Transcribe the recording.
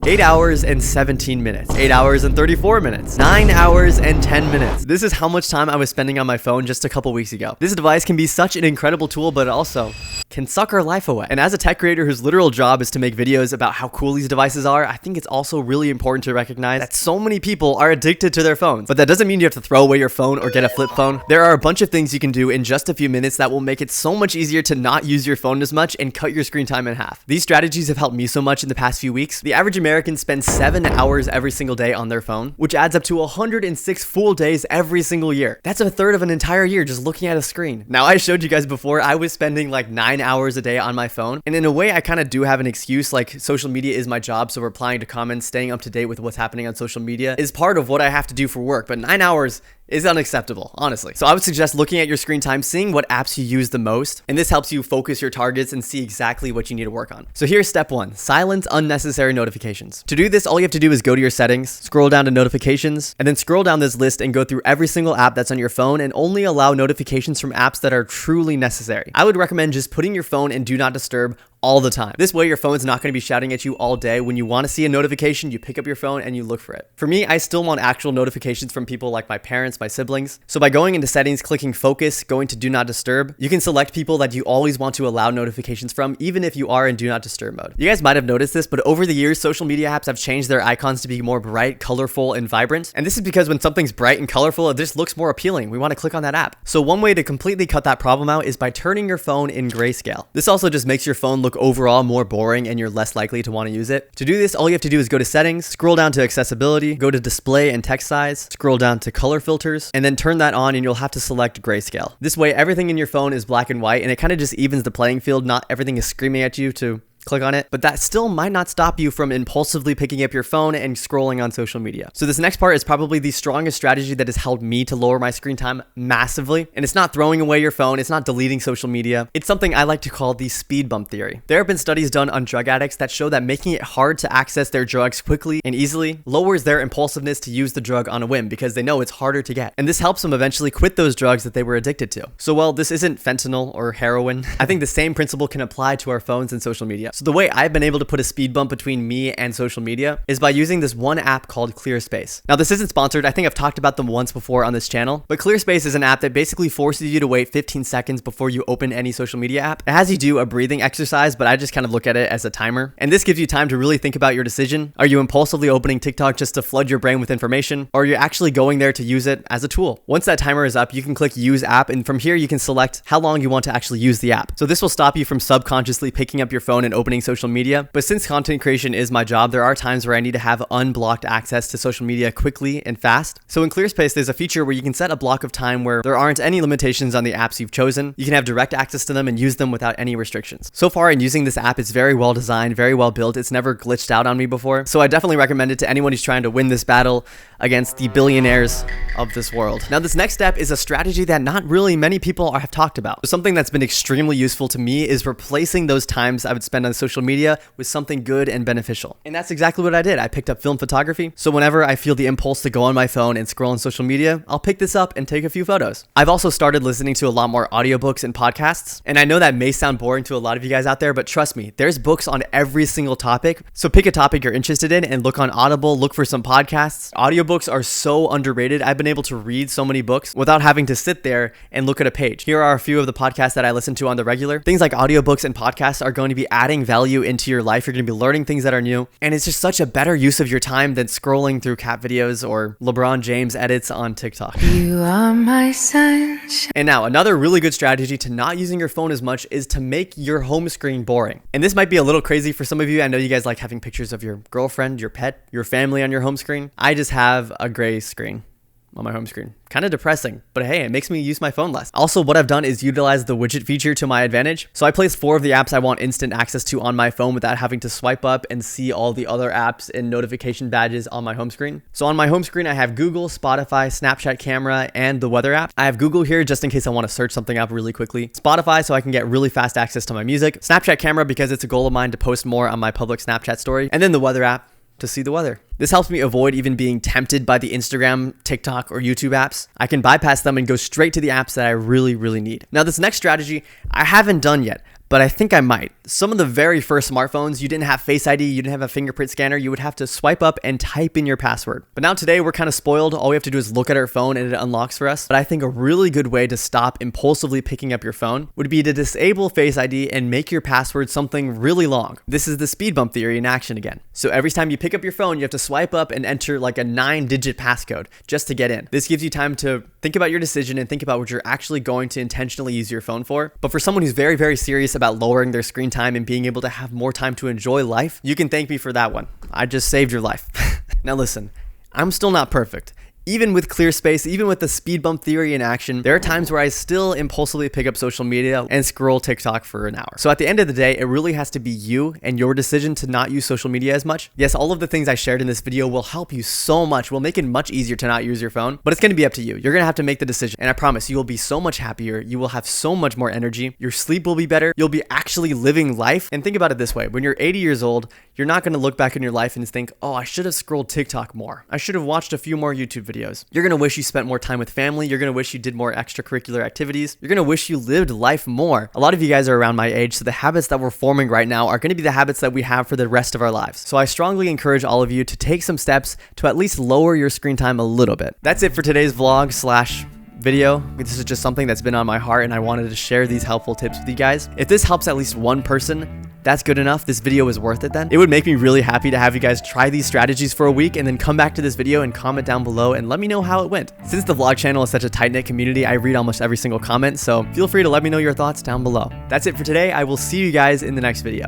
8 hours and 17 minutes, 8 hours and 34 minutes, 9 hours and 10 minutes. This is how much time I was spending on my phone just a couple weeks ago. This device can be such an incredible tool, but it also can suck our life away. And as a tech creator whose literal job is to make videos about how cool these devices are, I think it's also really important to recognize that so many people are addicted to their phones. But that doesn't mean you have to throw away your phone or get a flip phone. There are a bunch of things you can do in just a few minutes that will make it so much easier to not use your phone as much and cut your screen time in half. These strategies have helped me so much in the past few weeks. The average American spends 7 hours every single day on their phone, which adds up to 106 full days every single year. That's a third of an entire year just looking at a screen. Now, I showed you guys before, I was spending like 9 hours a day on my phone. And in a way, I kind of do have an excuse, like social media is my job. So replying to comments, staying up to date with what's happening on social media is part of what I have to do for work. But 9 hours is unacceptable, honestly. So I would suggest looking at your screen time, seeing what apps you use the most, and this helps you focus your targets and see exactly what you need to work on. So here's step 1, silence unnecessary notifications. To do this, all you have to do is go to your settings, scroll down to notifications, and then scroll down this list and go through every single app that's on your phone and only allow notifications from apps that are truly necessary. I would recommend just putting your phone in do not disturb all the time. This way, your phone's not going to be shouting at you all day. When you want to see a notification, you pick up your phone and you look for it. For me, I still want actual notifications from people like my parents, my siblings. So by going into settings, clicking focus, going to do not disturb, you can select people that you always want to allow notifications from, even if you are in do not disturb mode. You guys might have noticed this, but over the years, social media apps have changed their icons to be more bright, colorful, and vibrant. And this is because when something's bright and colorful, it just looks more appealing. We want to click on that app. So one way to completely cut that problem out is by turning your phone in grayscale. This also just makes your phone look overall more boring and you're less likely to want to use it. To do this, all you have to do is go to settings, scroll down to accessibility, go to display and text size, scroll down to color filters, and then turn that on and you'll have to select grayscale. This way, everything in your phone is black and white and it kind of just evens the playing field. Not everything is screaming at you to click on it, but that still might not stop you from impulsively picking up your phone and scrolling on social media. So this next part is probably the strongest strategy that has helped me to lower my screen time massively. And it's not throwing away your phone. It's not deleting social media. It's something I like to call the speed bump theory. There have been studies done on drug addicts that show that making it hard to access their drugs quickly and easily lowers their impulsiveness to use the drug on a whim because they know it's harder to get. And this helps them eventually quit those drugs that they were addicted to. So while this isn't fentanyl or heroin, I think the same principle can apply to our phones and social media. So the way I've been able to put a speed bump between me and social media is by using this one app called ClearSpace. Now, this isn't sponsored. I think I've talked about them once before on this channel, but ClearSpace is an app that basically forces you to wait 15 seconds before you open any social media app. It has you do a breathing exercise, but I just kind of look at it as a timer. And this gives you time to really think about your decision. Are you impulsively opening TikTok just to flood your brain with information? Or are you actually going there to use it as a tool? Once that timer is up, you can click use app. And from here, you can select how long you want to actually use the app. So this will stop you from subconsciously picking up your phone and opening social media. But since content creation is my job, there are times where I need to have unblocked access to social media quickly and fast. So in ClearSpace, there's a feature where you can set a block of time where there aren't any limitations on the apps you've chosen. You can have direct access to them and use them without any restrictions. So far in using this app, it's very well designed, very well built. It's never glitched out on me before. So I definitely recommend it to anyone who's trying to win this battle against the billionaires of this world. Now, this next step is a strategy that not really many people have talked about. Something that's been extremely useful to me is replacing those times I would spend on social media with something good and beneficial. And that's exactly what I did. I picked up film photography. So whenever I feel the impulse to go on my phone and scroll on social media, I'll pick this up and take a few photos. I've also started listening to a lot more audiobooks and podcasts. And I know that may sound boring to a lot of you guys out there, but trust me, there's books on every single topic. So pick a topic you're interested in and look on Audible, look for some podcasts. Audiobooks are so underrated. I've been able to read so many books without having to sit there and look at a page. Here are a few of the podcasts that I listen to on the regular. Things like audiobooks and podcasts are going to be adding value into your life. You're going to be learning things that are new. And it's just such a better use of your time than scrolling through cat videos or LeBron James edits on TikTok. You are my sunshine. And now, another really good strategy to not using your phone as much is to make your home screen boring. And this might be a little crazy for some of you. I know you guys like having pictures of your girlfriend, your pet, your family on your home screen. I just have a gray screen on my home screen. Kind of depressing, but hey, it makes me use my phone less. Also, what I've done is utilize the widget feature to my advantage. So I placed 4 of the apps I want instant access to on my phone without having to swipe up and see all the other apps and notification badges on my home screen. So on my home screen, I have Google, Spotify, Snapchat Camera, and the weather app. I have Google here just in case I want to search something up really quickly. Spotify so I can get really fast access to my music. Snapchat Camera because it's a goal of mine to post more on my public Snapchat story. And then the weather app to see the weather. This helps me avoid even being tempted by the Instagram, TikTok, or YouTube apps. I can bypass them and go straight to the apps that I really, really need. Now, this next strategy I haven't done yet, but I think I might. Some of the very first smartphones, you didn't have Face ID, you didn't have a fingerprint scanner, you would have to swipe up and type in your password. But now today we're kind of spoiled. All we have to do is look at our phone and it unlocks for us. But I think a really good way to stop impulsively picking up your phone would be to disable Face ID and make your password something really long. This is the speed bump theory in action again. So every time you pick up your phone, you have to swipe up and enter like a 9-digit passcode just to get in. This gives you time to think about your decision and think about what you're actually going to intentionally use your phone for. But for someone who's very, very serious about lowering their screen time and being able to have more time to enjoy life, you can thank me for that one. I just saved your life. Now listen, I'm still not perfect. Even with ClearSpace, even with the speed bump theory in action, there are times where I still impulsively pick up social media and scroll TikTok for an hour. So at the end of the day, it really has to be you and your decision to not use social media as much. Yes, all of the things I shared in this video will help you so much, will make it much easier to not use your phone, but it's gonna be up to you. You're gonna have to make the decision, and I promise you will be so much happier, you will have so much more energy, your sleep will be better, you'll be actually living life. And think about it this way, when you're 80 years old, you're not gonna look back in your life and think, oh, I should have scrolled TikTok more. I should have watched a few more YouTube videos. You're gonna wish you spent more time with family. You're gonna wish you did more extracurricular activities. You're gonna wish you lived life more. A lot of you guys are around my age, so the habits that we're forming right now are gonna be the habits that we have for the rest of our lives. So I strongly encourage all of you to take some steps to at least lower your screen time a little bit. That's it for today's vlog / video. This is just something that's been on my heart and I wanted to share these helpful tips with you guys. If this helps at least one person, that's good enough. This video is worth it then. It would make me really happy to have you guys try these strategies for a week and then come back to this video and comment down below and let me know how it went. Since the vlog channel is such a tight-knit community, I read almost every single comment, so feel free to let me know your thoughts down below. That's it for today. I will see you guys in the next video.